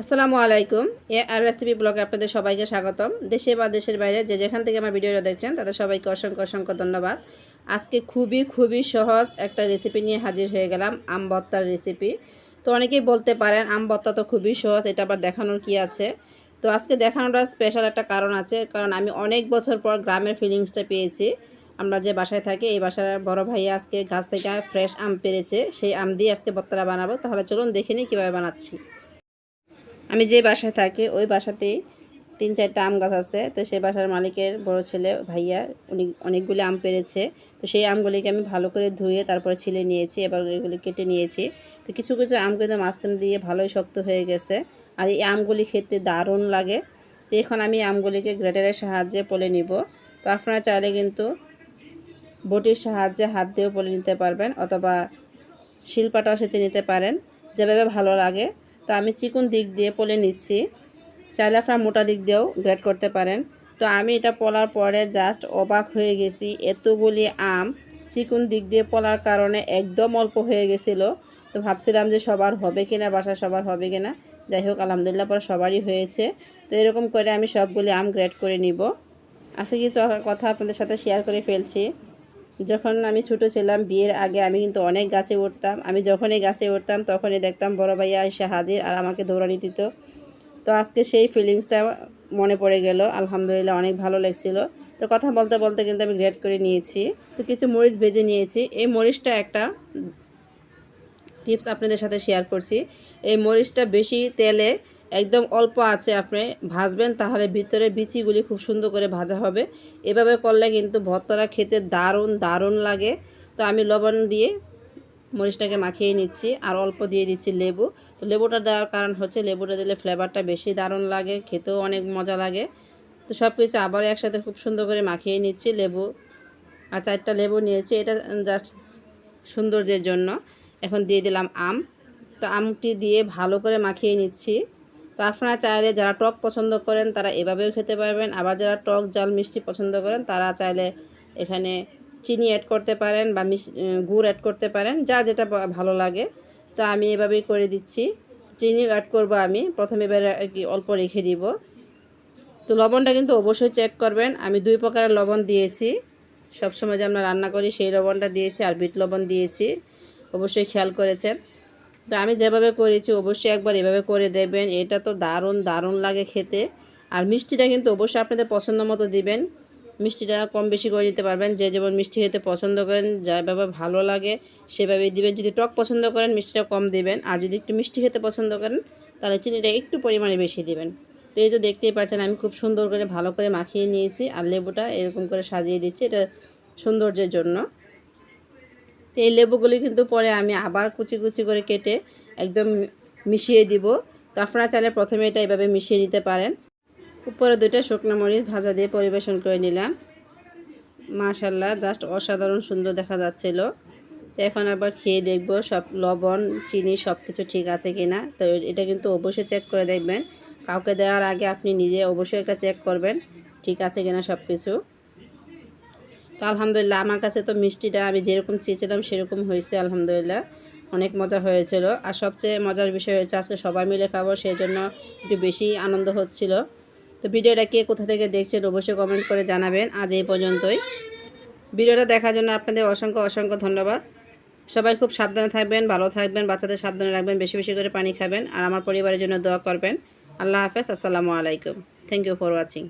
আসসালামু আলাইকুম। আর রেসিপি ব্লগে আপনাদের সবাইকে স্বাগতম। দেশে বা দেশের বাইরে যে যেখান থেকে আমার ভিডিওটা দেখছেন তাদের সবাইকে অসংখ্য অসংখ্য ধন্যবাদ। আজকে খুবই সহজ একটা রেসিপি নিয়ে হাজির হয়ে গেলাম, আম ভর্তার রেসিপি। তো অনেকেই বলতে পারেন আম ভর্তা তো খুবই সহজ, এটা আবার দেখানোর কি আছে। তো আজকে দেখানোটা স্পেশাল একটা কারণ আছে, কারণ আমি অনেক বছর পর গ্রামের ফিলিংসটা পেয়েছি। আমরা যে বাসায় থাকি এই বাসার বড় ভাইয়া আজকে গাছ থেকে ফ্রেশ আম পেরেছে, সেই আম দিয়ে আজকে ভর্তাটা বানাবো। তাহলে চলুন দেখে নিই কীভাবে বানাচ্ছি। আমি যে বাসায় থাকি ওই বাসাতেই 3-4টা আম গাছ আছে। তো সেই বাসার মালিকের বড় ছেলে ভাইয়া উনি অনেকগুলি আম পেড়েছে। তো সেই আমগুলিকে আমি ভালো করে ধুয়ে তারপরে ছিলে নিয়েছি, এবার এগুলি কেটে নিয়েছি। তো কিছু কিছু আম কিন্তু মাঝখান দিয়ে ভালোই শক্ত হয়ে গেছে, আর এই আমগুলি খেতে দারুণ লাগে। তো এখন আমি আমগুলিকে গ্রেটারের সাহায্যে পলে নিব। তো আপনারা চাইলে কিন্তু বটির সাহায্যে হাত দিয়েও পলে নিতে পারবেন, অথবা শিলপাটাও সেচে নিতে পারেন, যেভাবে ভালো লাগে। তো আমি চিকন দিক দিয়ে পলে নিচ্ছি, চাইলে আপনারা মোটা দিক দিয়েও গ্রেড করতে পারেন। তো আমি এটা পলার পরে জাস্ট অবাক হয়ে গেছি, এতগুলি আম চিকন দিক দিয়ে পলার কারণে একদম অল্প হয়ে গেছিলো। তো ভাবছিলাম যে সবার হবে কিনা, বাসা সবার হবে কিনা। যাই হোক আলহামদুলিল্লাহ পরে সবারই হয়েছে। তো এরকম করে আমি সবগুলি আম গ্রেড করে নিব। আজকে কিছু কথা আপনাদের সাথে শেয়ার করে ফেলছি। যখন আমি ছোটো ছিলাম, বিয়ের আগে আমি কিন্তু অনেক গাছে উঠতাম। আমি যখনই গাছে উঠতাম তখনই দেখতাম বড় ভাইয়া এসে হাজির আর আমাকে দৌড়ানি দিত। তো আজকে সেই ফিলিংসটা মনে পড়ে গেল, আলহামদুলিল্লাহ অনেক ভালো লাগছিল। তো কথা বলতে বলতে কিন্তু আমি গ্রেড করে নিয়েছি। তো কিছু মরিচ ভেজে নিয়েছি। এই মরিচটা একটা টিপস আপনাদের সাথে শেয়ার করছি। এই মরিচটা বেশি তেলে একদম অল্প আছে আপনি ভাজবেন, তাহলে ভিতরে বিচিগুলি খুব সুন্দর করে ভাজা হবে। এভাবে করলে কিন্তু ভর্তাটা খেতে দারুণ লাগে। তো আমি লবণ দিয়ে মরিচটাকে মাখিয়ে নিচ্ছি, আর অল্প দিয়ে দিচ্ছি লেবু। তো লেবুটা দেওয়ার কারণ হচ্ছে লেবুটা দিলে ফ্লেভারটা বেশি দারুণ লাগে, খেতেও অনেক মজা লাগে। তো সব কিছু আবার একসাথে খুব সুন্দর করে মাখিয়ে নিচ্ছি। লেবু আর 4টা লেবু নিয়েছি, এটা জাস্ট সৌন্দর্যের জন্য। এখন দিয়ে দিলাম আম। তো আমটি দিয়ে ভালো করে মাখিয়ে নিচ্ছি। তো আপনারা চাইলে যারা টক পছন্দ করেন তারা এভাবেও খেতে পারবেন, আবার যারা টক ঝাল মিষ্টি পছন্দ করেন তারা চাইলে এখানে চিনি অ্যাড করতে পারেন বা গুড় অ্যাড করতে পারেন, যা যেটা ভালো লাগে। তো আমি এভাবেই করে দিচ্ছি। চিনি অ্যাড করব আমি প্রথমে, এবার কি অল্প রেখে দিব। তো লবণটা কিন্তু অবশ্যই চেক করবেন। আমি 2 প্রকারের লবণ দিয়েছি, সবসময় যে আমরা রান্না করি সেই লবণটা দিয়েছি, আর বিট লবণ দিয়েছি, অবশ্যই খেয়াল করেছেন। তো আমি যেভাবে করেছি অবশ্যই একবার এভাবে করে দেবেন, এটা তো দারুণ লাগে খেতে। আর মিষ্টিটা কিন্তু অবশ্যই আপনাদের পছন্দ মতো দিবেন, মিষ্টিটা কম বেশি করে দিতে পারবেন, যে যেমন মিষ্টি খেতে পছন্দ করেন, যেভাবে ভালো লাগে সেভাবেই দিবেন। যদি টক পছন্দ করেন মিষ্টিটা কম দিবেন, আর যদি একটু মিষ্টি খেতে পছন্দ করেন তাহলে চিনিটা একটু পরিমাণে বেশি দিবেন। তো এই তো দেখতেই পাচ্ছেন আমি খুব সুন্দর করে ভালো করে মাখিয়ে নিয়েছি, আর লেবুটা এরকম করে সাজিয়ে দিচ্ছি, এটা সৌন্দর্যের জন্য। তো এই লেবুগুলি কিন্তু পরে আমি আবার কুচি করে কেটে একদম মিশিয়ে দিব। তো আপনারা চাইলে প্রথমে এটা এভাবে মিশিয়ে নিতে পারেন। উপরে 2টা শুকনো মরিচ ভাজা দিয়ে পরিবেশন করে নিলাম। মাশাআল্লাহ জাস্ট অসাধারণ সুন্দর দেখা যাচ্ছিল। তো এখন আবার খেয়ে দেখব সব লবণ চিনি সব কিছু ঠিক আছে কিনা। তো এটা কিন্তু অবশ্যই চেক করে দেখবেন, কাউকে দেওয়ার আগে আপনি নিজে অবশ্যই একটা চেক করবেন ঠিক আছে কিনা সব কিছু। তো আলহামদুলিল্লাহ আমার কাছে তো মিষ্টিটা আমি যেরকম চেয়েছিলাম সেরকম হয়েছে, আলহামদুলিল্লাহ অনেক মজা হয়েছিল। আর সবচেয়ে মজার বিষয় হয়েছে আজকে সবাই মিলে খাবো, সেই জন্য একটু বেশি আনন্দ হচ্ছিল। তো ভিডিওটা কে কোথা থেকে দেখছেন অবশ্যই কমেন্ট করে জানাবেন। আজ এই পর্যন্তই। ভিডিওটা দেখার জন্য আপনাদের অসংখ্য ধন্যবাদ। সবাই খুব সাবধানে থাকবেন, ভালো থাকবেন, বাচ্চাদের সাবধানে রাখবেন, বেশি করে পানি খাবেন, আর আমার পরিবারের জন্য দোয়া করবেন। আল্লাহ হাফেজ, আসসালামু আলাইকুম। Thank you for watching.